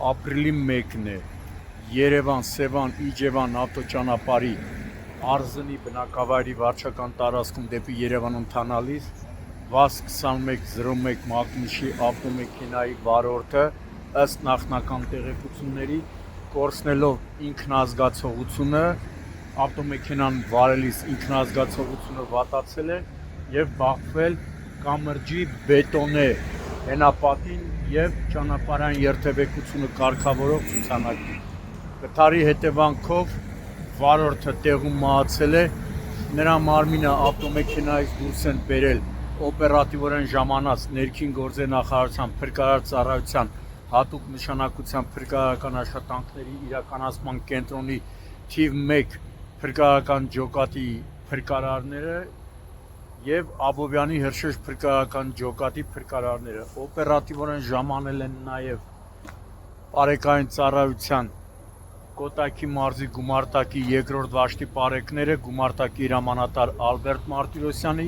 ապրիլի 1-ն է, Երևան-Սևան Իջևան ավտոճանապարհի Արզնի բնակավայրի վարչական տարածքում դեպի Երևան ընթանալիս ՎԱԶ 2101 մակնիշի ավտոմեքենայի վարորդը ըստ նախնական տեղեկությունների կորցնելով ինքնազգացողությունը ավտոմեքենան վարելիս ինքնազգացողությունը վատացել է եւ բախվել կամրջի բետոնե հենապատին եւ ճանապարհային երթևեկությունը կարգավորող ցուցանակի։ Վթարի հետևանքով վարորդը տեղում մահացել է, նրա մարմինը ավտոմեքենայից դուրս են բերել օպերատիվորեն ժամանած ներքին գործերի նախարարության փրկարար ծառայության հատուկ նշանակության փրկարարական աշխատանքների իրականացման կենտրոնի թիվ 1 փրկարարական ջոկատի փրկարարները եւ Աբովյանի Հրշեջ փրկարարական ջոկատի փրկարարները օպերատիվորեն ժամանել են նաեւ Պարեկային ծառայության Կոտայքի մարզի գումարտակի 2-րդ վաշտի պարեկները գումարտակի հրամանատար Ալբերտ Մարտիրոսյանի,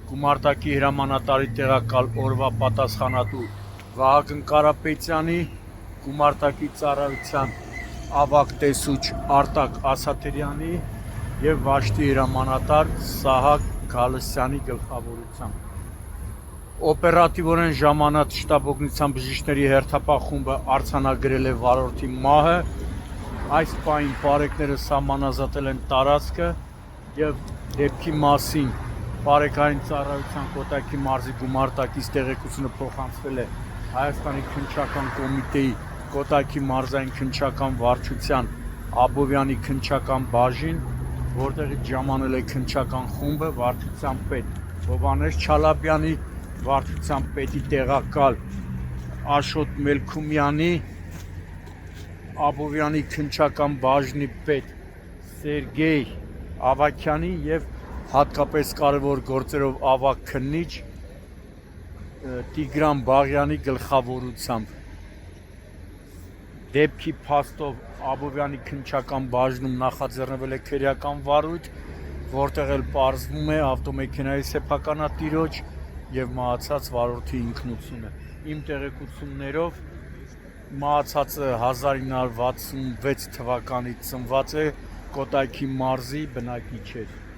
գումարտակի հրամանատարի տեղակալ օրվա պատասխանատու Վահագն Կարապետյանի, գումարտակի ծառայության ավագ տեսուչ Արտակ Ասաթերյանի եւ վաշտի հրամանատար Սահակ Գալստյանի գլխավորությամբ։ Օպերատիվորեն ժամանած շտաբ օգնության բժիշկների հերթապահ խումբը արձանագրել է վարորդի մահը, այս պահին պարեկները սահմանազատել են տարածքը եւ դեպքի մասին Պարեկային ծառայության Կոտայքի մարզի գումարտակից տեղեկությունը փոխանցվել է Հայաստանի քննչական կոմիտեի Կոտայքի մարզային քննչական վարչության Աբովյանի քննչական բաժին, որտեղից ժամանել է քննչական խումբը վարչության պետ Հովհաննես Չալաբյանի, վարչության պետի տեղակալ Աշոտ Մելքումյանի, Աբովյանի քննչական բաժնի պետ Սերգեյ Ավագյանի եւ հատկապես կարևոր գործերով ավագ քննիչ Տիգրան Բաղյանի գլխավորությամբ։ Դեպքի փաստով Աբովյանի քննչական բաժնում նախաձեռնվել է քրեական վարույթ, որտեղ էլ պարզվում է ավտոմեքենայի սեփականատիրոջ եւ մահացած վարորդի ինքնությունը։ Իմ տեղեկություններով մահացածը 1966 թվականից ծնված է, Կոտայքի մարզի բնակիչ էր։